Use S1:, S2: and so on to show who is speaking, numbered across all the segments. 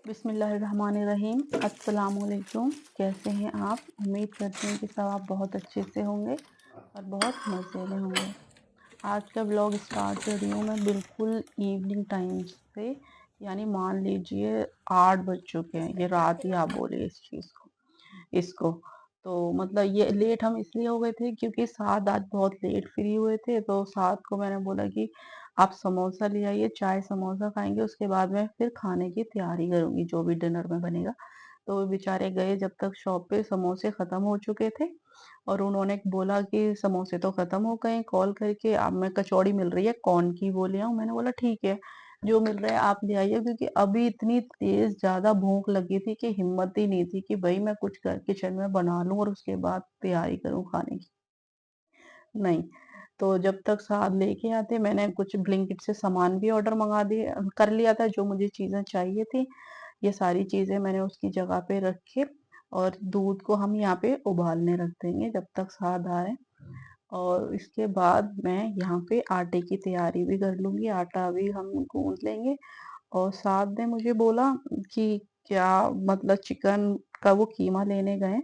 S1: बिस्मिल्लाहिर्रहमानिर्रहीम। अस्सलाम वालेकुम। कैसे हैं आप? उम्मीद करती हूँ कि सब आप बहुत अच्छे से होंगे और बहुत मज़े में होंगे। आज का व्लॉग स्टार्ट कर रही हूँ मैं बिल्कुल इवनिंग टाइम से, यानी मान लीजिए 8 बज चुके हैं। ये रात ही आप बोलिए इस चीज़ को इसको। तो मतलब ये लेट हम इसलिए हो गए थे क्योंकि साद आज बहुत लेट फ्री हुए थे, तो साद को मैंने बोला कि आप समोसा ले आइए, चाय समोसा खाएँगे, उसके बाद मैं फिर खाने की तैयारी करूँगी जो भी डिनर में बनेगा। तो वो बेचारे गए, जब तक शॉप पे समोसे ख़त्म हो चुके थे और उन्होंने बोला कि समोसे तो ख़त्म हो गए, कॉल करके अब मैं कचौड़ी मिल रही है कौन की वो ले आऊँ? मैंने बोला ठीक है, जो मिल रहा है आप ले आइए, क्योंकि अभी इतनी तेज़ ज़्यादा भूख लगी थी कि हिम्मत ही नहीं थी कि भई मैं कुछ किचन में बना लूँ और उसके बाद तैयारी करूँ खाने की। नहीं, तो जब तक साहब लेके आते मैंने कुछ ब्लिंकिट से सामान भी ऑर्डर मंगा दिए कर लिया था, जो मुझे चीज़ें चाहिए थी। ये सारी चीज़ें मैंने उसकी जगह पे रखे और दूध को हम यहाँ पे उबालने रख देंगे जब तक साहब आ रहे हैं। और इसके बाद मैं यहाँ पे आटे की तैयारी भी कर लूँगी, आटा भी हम गूँथ लेंगे। और साहब ने मुझे बोला कि क्या मतलब चिकन का वो कीमा लेने गए,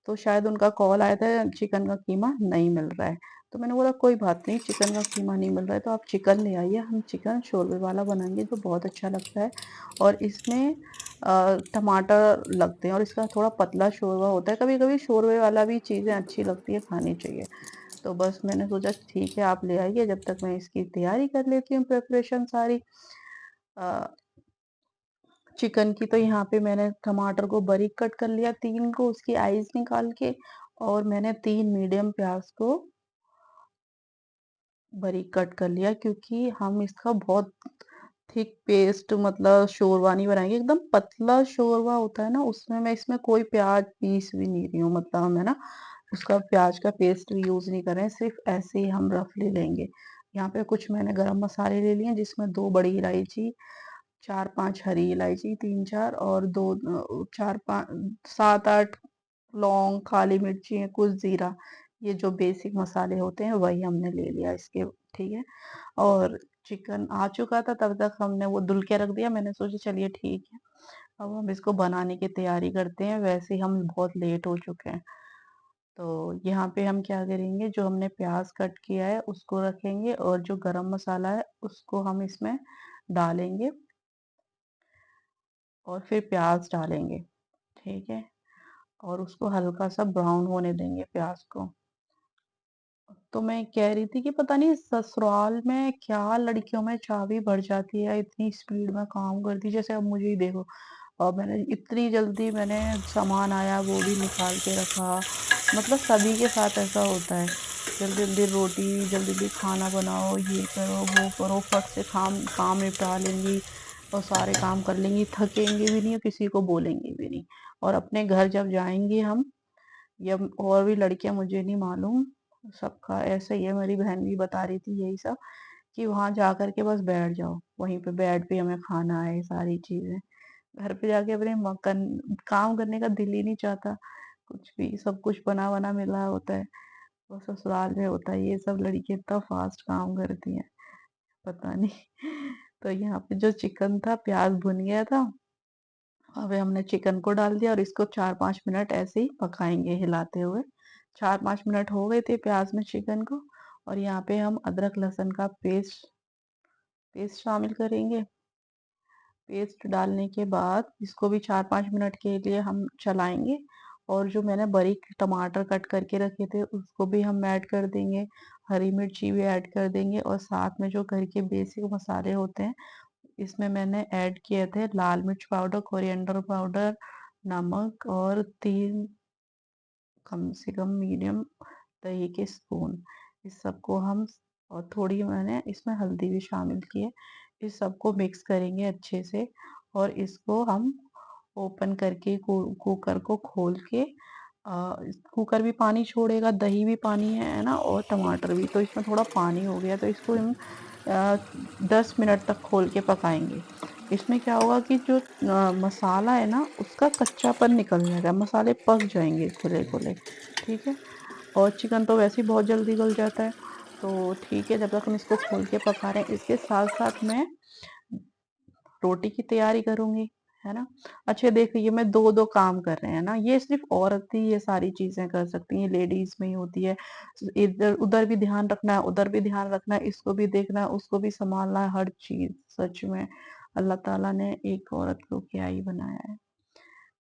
S1: तो शायद उनका कॉल आया था चिकन का कीमा नहीं मिल रहा है। तो मैंने बोला कोई बात नहीं, चिकन का कीमा नहीं मिल रहा है तो आप चिकन ले आइए, हम चिकन शोरबे वाला बनाएँगे जो बहुत अच्छा लगता है। और इसमें टमाटर लगते हैं और इसका थोड़ा पतला शोरबा होता है। कभी-कभी शोरबे वाला भी चीज़ें अच्छी लगती है, खानी चाहिए। तो बस मैंने सोचा ठीक है आप ले आइए, जब तक मैं इसकी तैयारी कर लेती हूँ प्रिपरेशन सारी। अ, चिकन की तो यहाँ पे मैंने टमाटर को बारीक कट कर लिया 3 को, उसकी आइज़ निकाल के। और मैंने 3 मीडियम प्याज़ को बारीक कट कर लिया, क्योंकि हम इसका बहुत थिक पेस्ट मतलब शोरबा नहीं बनाएँगे, एकदम पतला शोरबा होता है ना, उसमें मैं इसमें कोई प्याज़ पीस भी नहीं रही हूँ, मतलब हम है ना उसका प्याज़ का पेस्ट भी यूज़ नहीं कर रहे हैं, सिर्फ़ ऐसे ही हम रफ़ली लेंगे। यहाँ पे कुछ मैंने गरम मसाले ले लिए हैं, जिसमें 2 बड़ी इलायची, 4-5 हरी इलायची, 3-4 और 2 4-5 7-8 लौंग, काली मिर्ची, कुछ जीरा। ये जो बेसिक मसाले होते हैं वही हमने ले लिया इसके, ठीक है। और चिकन आ चुका था तब तक हमने वो धुल के रख दिया, मैंने सोचा चलिए ठीक है, अब हम इसको बनाने की तैयारी करते हैं, वैसे ही हम बहुत लेट हो चुके हैं। तो यहाँ पे हम क्या करेंगे, जो हमने प्याज़ कट किया है उसको रखेंगे और जो गरम मसाला है उसको हम इसमें डालेंगे और फिर प्याज़ डालेंगे, ठीक है? और उसको हल्का-सा ब्राउन होने देंगे प्याज़ को। तो मैं कह रही थी कि पता नहीं ससुराल में क्या लड़कियों में चाबी बढ़ जाती है, इतनी स्पीड में काम करती है। जैसे अब मुझे ही देखो, मैंने इतनी जल्दी मैंने सामान आया वो भी निकाल के रखा। मतलब सभी के साथ ऐसा होता है, जल्दी-जल्दी रोटी, जल्दी-जल्दी खाना बनाओ, ये करो, वो करो, फट से काम काम निपटा लेंगी और सारे काम कर लेंगी, थकेंगी भी नहीं और किसी को बोलेंगी भी नहीं। और अपने घर जब जाएँगे हम, या और भी लड़कियाँ मुझे नहीं मालूम, सबका ऐसा ही है, मेरी बहन भी बता रही थी यही सब, कि वहाँ जा कर के बस बैठ जाओ, वहीं पे बेड पे हमें खाना है, सारी चीज़ें। घर पे जाके अपने मकन काम करने का दिल ही नहीं चाहता, कुछ भी सब कुछ बना-वना मिला होता है। और ससुराल में होता है ये सब, लड़कियाँ इतना फ़ास्ट काम करती हैं, पता नहीं। तो यहाँ पे जो चिकन था, प्याज़ भुन गया था, अभी हमने चिकन को डाल दिया और इसको 4-5 मिनट ऐसे ही पकाएँगे हिलाते हुए। 4-5 मिनट हो गए थे प्याज़ में चिकन को, और यहाँ पे हम अदरक लहसुन का पेस्ट पेस्ट शामिल करेंगे। पेस्ट डालने के बाद इसको भी 4-5 मिनट के लिए हम चलाएँगे। और जो मैंने बारीक टमाटर कट करके रखे थे उसको भी हम ऐड कर देंगे, हरी मिर्ची भी ऐड कर देंगे और साथ में जो घर के बेसिक मसाले होते हैं, इसमें मैंने ऐड किए थे लाल मिर्च पाउडर, कोरिएंडर पाउडर, नमक और 3 कम से कम मीडियम दही के स्पून। इस सबको हम, और थोड़ी मैंने इसमें हल्दी भी शामिल की है। इस सबको मिक्स करेंगे अच्छे से और इसको हम ओपन करके कुकर को खोल के, कुकर भी पानी छोड़ेगा, दही भी पानी है ना, और टमाटर भी, तो इसमें थोड़ा पानी हो गया, तो इसको हम 10 मिनट तक खोल के पकाएँगे। इसमें क्या होगा कि जो मसाला है ना उसका कच्चापन निकल जाएगा, मसाले पक जाएँगे खुले-खुले, ठीक है? और चिकन तो वैसे ही बहुत जल्दी गल जाता है, तो ठीक है, जब तक हम इसको खोल के पका रहे हैं, इसके साथ-साथ मैं रोटी की तैयारी करूँगी, है ना? अच्छा देखिए ये मैं 2-2 काम कर रहे हैं ना, ये सिर्फ़ औरत ही ये सारी चीज़ें कर सकती हैं, लेडीज़ में ही होती है। इधर उधर भी ध्यान रखना है, उधर भी ध्यान रखना है, इसको भी देखना है, उसको भी सँभालना है, हर चीज़। सच में अल्लाह ताला ने एक औरत को क्या ही बनाया है।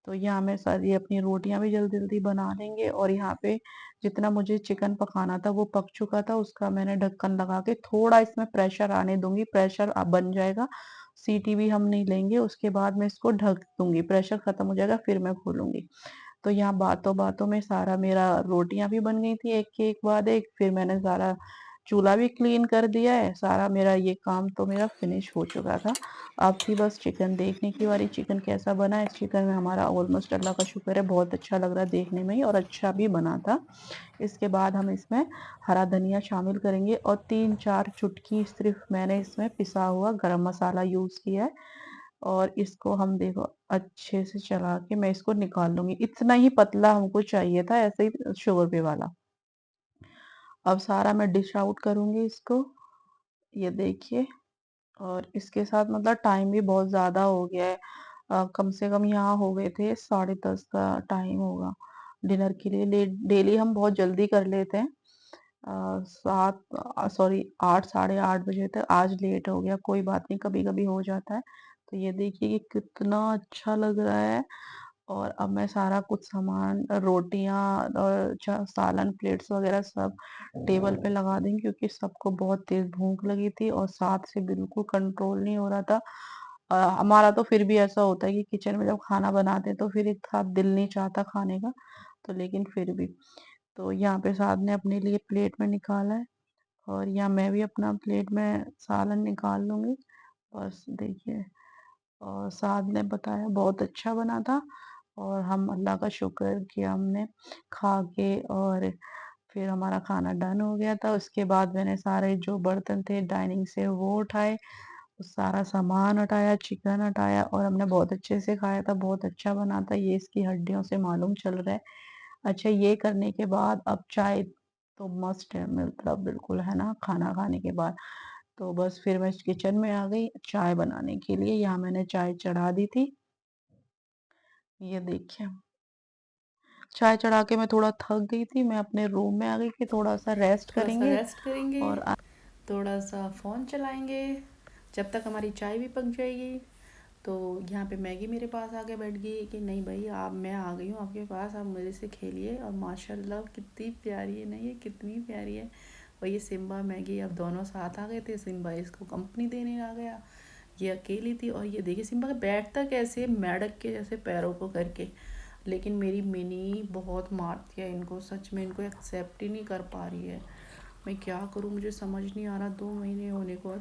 S1: तो यहाँ मैं सारी अपनी रोटियाँ भी जल्दी-जल्दी बना लेंगे और यहाँ पे जितना मुझे चिकन पकाना था वो पक चुका था, उसका मैंने ढक्कन लगा के थोड़ा इसमें प्रेशर आने दूँगी, प्रेशर बन जाएगा, सीटी भी हम नहीं लेंगे, उसके बाद मैं इसको ढक दूँगी, प्रेशर खत्म हो जाएगा फिर मैं खोलूँगी। तो यहाँ बातों-बातों में सारा मेरा रोटियाँ भी बन गई थी एक के एक बाद एक, फिर मैंने सारा चूल्हा भी क्लीन कर दिया है, सारा मेरा ये काम तो मेरा फिनिश हो चुका था। अब थी बस चिकन देखने की बारी, चिकन कैसा बना है? चिकन में हमारा ऑलमोस्ट अल्लाह का शुक्र है बहुत अच्छा लग रहा है देखने में ही और अच्छा भी बना था। इसके बाद हम इसमें हरा धनिया शामिल करेंगे और 3-4 चुटकी सिर्फ़ मैंने इसमें पिसा हुआ गरम मसाला यूज़ किया है और इसको हम देखो अच्छे से चला के मैं इसको निकाल लूँगी। इतना ही पतला हमको चाहिए था ऐसे ही शोरबे वाला। अब सारा मैं डिश आउट करूँगी इसको, ये देखिए और इसके साथ मतलब टाइम भी बहुत ज़्यादा हो गया है। कम से कम यहाँ हो गए थे 10:30 का टाइम होगा डिनर के लिए। डेली हम बहुत जल्दी कर लेते हैं। 8 साढ़े 8 बजे तक, आज लेट हो गया, कोई बात नहीं कभी-कभी हो जाता है। तो ये देखिए कि कितना अच्छा लग रहा है और अब मैं सारा कुछ सामान रोटियाँ और सालन प्लेट्स वगैरह सब टेबल पे लगा देंगी क्योंकि सबको बहुत तेज़ भूख लगी थी और साथ से बिल्कुल कंट्रोल नहीं हो रहा था। हमारा तो फिर भी ऐसा होता है कि किचन में जब खाना बनाते हैं तो फिर एक साथ दिल नहीं चाहता खाने का, तो लेकिन फिर भी। तो यहाँ पे साद ने अपने लिए प्लेट में निकाला है और यहाँ मैं भी अपना प्लेट में सालन निकाल लूँगी। बस देखिए और साद ने बताया बहुत अच्छा बना था और हम अल्लाह का शुक्र कि हमने खा के और फिर हमारा खाना डन हो गया था। उसके बाद मैंने सारे जो बर्तन थे डाइनिंग से वो उठाए, सारा सामान हटाया, चिकन हटाया और हमने बहुत अच्छे से खाया था, बहुत अच्छा बना था, ये इसकी हड्डियों से मालूम चल रहा है। अच्छा ये करने के बाद अब चाय तो मस्ट है मतलब बिल्कुल, है ना? खाना खाने के बाद। तो बस फिर मैं किचन में आ गई चाय बनाने के लिए, यहाँ मैंने चाय चढ़ा दी थी। ये देखिए, चाय चढ़ा के मैं थोड़ा थक गई थी, मैं अपने रूम में आ गई कि थोड़ा-सा रेस्ट
S2: थोड़ा सा
S1: करेंगे
S2: रेस्ट करेंगे,
S1: और
S2: थोड़ा सा फ़ोन चलाएंगे जब तक हमारी चाय भी पक जाएगी। तो यहाँ पे मैगी मेरे पास आके बैठ गई कि नहीं भाई आप, मैं आ गई हूँ आपके पास, आप मेरे से खेलिए। और माशाल्लाह कितनी प्यारी है ना, ये कितनी प्यारी है। और ये सिम्बा मैगी अब दोनों साथ आ गए थे, सिम्बा इसको कंपनी देने आ गया, ये अकेली थी। और ये देखिए सिम्बा बैठता कैसे मेंढक के जैसे पैरों को करके। लेकिन मेरी मिनी बहुत मारती है इनको, सच में इनको एक्सेप्ट ही नहीं कर पा रही है। मैं क्या करूँ, मुझे समझ नहीं आ रहा। 2 महीने होने को है,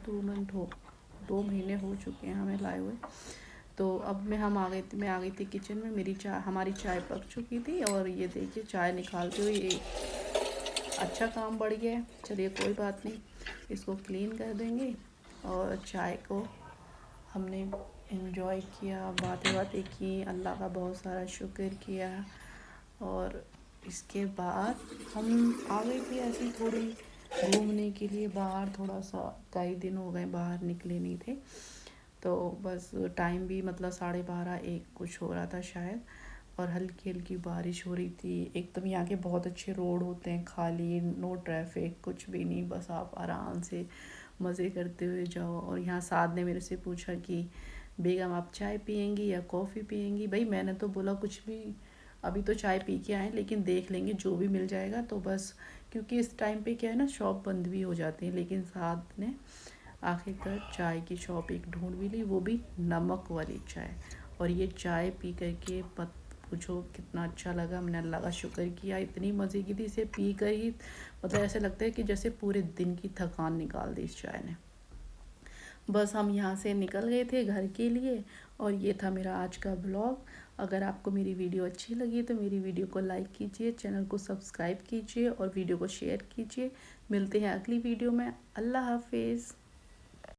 S2: 2 महीने हो चुके हैं हमें लाए हुए। तो अब मैं आ गई थी किचन में, हमारी चाय पक चुकी थी और ये देखिए चाय निकालते हुए ये अच्छा काम बढ़ गया है। चलिए कोई बात नहीं, इसको क्लीन कर देंगे। और चाय को हमने इन्जॉय किया, बातें की, अल्लाह का बहुत सारा शुक्र किया। और इसके बाद हम आ गई थी ऐसी थोड़ी घूमने के लिए बाहर, थोड़ा सा कई दिन हो गए बाहर निकले नहीं थे। तो बस टाइम भी मतलब 12:30-1 कुछ हो रहा था शायद। और हल्की हल्की बारिश हो रही थी। एकदम यहाँ के बहुत अच्छे रोड होते हैं, खाली, नो ट्रैफिक, कुछ भी नहीं, बस आप आराम से मज़े करते हुए जाओ। और यहाँ साद ने मेरे से पूछा कि बेगम आप चाय पियेंगी या कॉफ़ी पियेंगी। भाई मैंने तो बोला कुछ भी, अभी तो चाय पी के आए, लेकिन देख लेंगे जो भी मिल जाएगा। तो बस क्योंकि इस टाइम पे क्या है ना, शॉप बंद भी हो जाती है। लेकिन साद ने आखिरकार चाय की शॉप एक ढूंढ भी ली, वो भी नमक वाली चाय। और ये चाय पी करके मत पूछो कितना अच्छा लगा। हमने अल्लाह का शुक्र किया, इतनी मज़े की थी इसे पी कर ही, मतलब ऐसे लगता है कि जैसे पूरे दिन की थकान निकाल दी इस चाय ने। बस हम यहाँ से निकल गए थे घर के लिए। और ये था मेरा आज का ब्लॉग। अगर आपको मेरी वीडियो अच्छी लगी तो मेरी वीडियो को लाइक कीजिए, चैनल को सब्सक्राइब कीजिए और वीडियो को शेयर कीजिए। मिलते हैं अगली वीडियो में। अल्लाह हाफिज़।